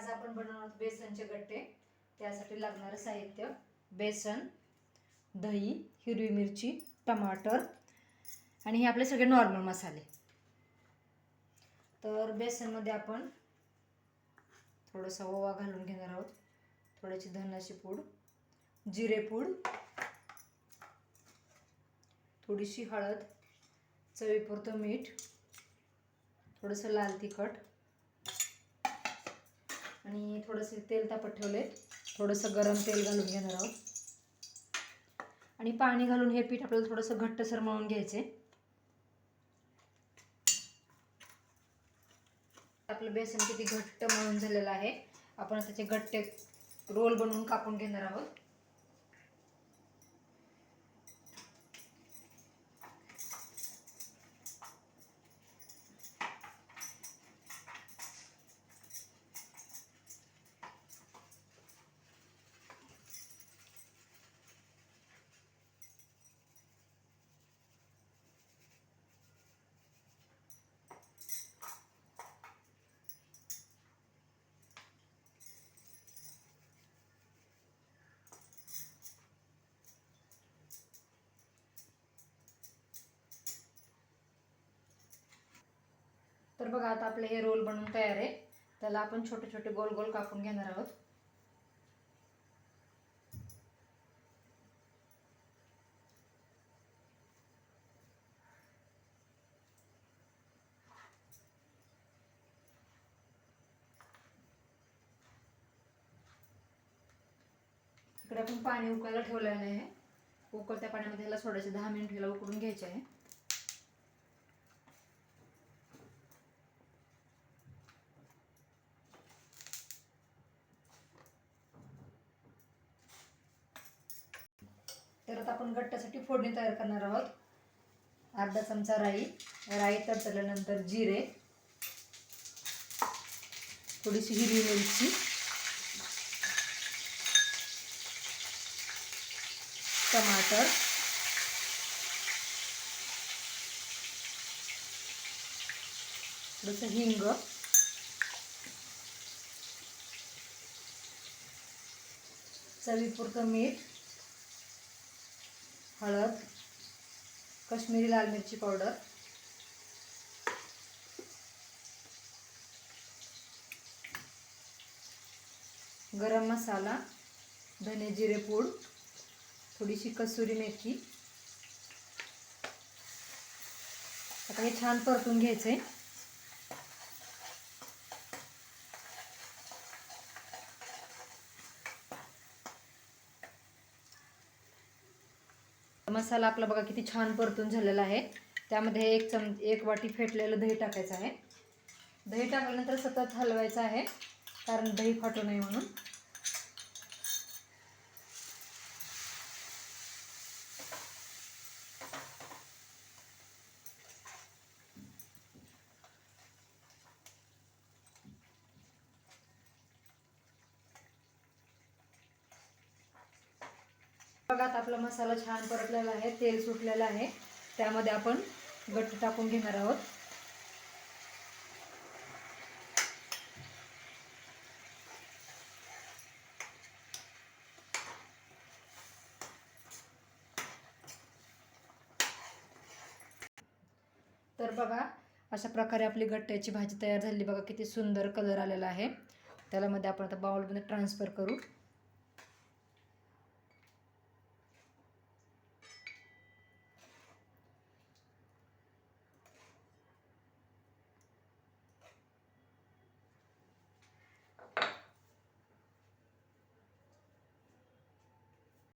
आज आपण बनवणार आहोत बेसनचे गट्टे। त्यासाठी लागणारे साहित्य बेसन, दही, हिरवी मिरची, टमाटर आणि हे आपले सगळे नॉर्मल मसाले। तर बेसन मध्ये आपण थोडासा ओवा घालून घेणार आहोत, थोडीशी धन्याची पूड, जिरे पूड, थोडीशी हळद, चवीपुरतं मीठ, थोडंसं लाल तिखट आणि थोडंसं तेल तापत ठेवले, थोडंसं गरम तेल घालून घेणार आहोत आणि पाणी घालून हे पीठ आपल्याला थोडंसं घट्टसर मळून घ्यायचे। आपलं बेसन किती घट्ट मळून झालेलं आहे। आपण त्याचे गट्टे रोल बनवून कापून घेणार आहोत। तर बघा आता आपले हे रोल बनवून तयार आहे। त्याला आपण छोटे छोटे गोल गोल कापून घेणार आहोत। इकडे आपण पाणी उकळायला ठेवलेलं आहे। उकळत्या पाण्यामध्ये ह्याला सोडायचे, 10 मिनिट ह्याला उकळून घ्यायचे आहे। तर आता आपण गट्ट्यासाठी फोडणी तयार करणार आहोत। अर्धा चमचा राई, राई तडतडल्यानंतर जिरे, थोडीशी हिरवी मिरची, टमाटर, थोडंसं हिंग, चवीपुरतं मीठ, हळद, काश्मीरी लाल मिरची पावडर, गरम मसाला, धने जिरे पूड, थोडीशी कसुरी मेथी। आता हे छान परतून घ्यायचंय। मसाला आपला बघा किती छान परतून झालेला आहे। त्यामध्ये एक वाटी फेटलेलं दही टाकायचं आहे। दही टाकल्यानंतर सतत हलवायचं आहे, कारण दही फाटू नये म्हणून। बघा आता आपला मसाला छान परतलेला आहे, तेल सुटलेलं आहे। त्यामध्ये आपण गट्टे टाकून घेणार आहोत। तर बघा अशा प्रकारे आपली गट्ट्याची भाजी तयार झाली। बघा किती सुंदर कलर आलेला आहे। त्याला मध्ये आपण आता बाउलमध्ये ट्रान्सफर करू।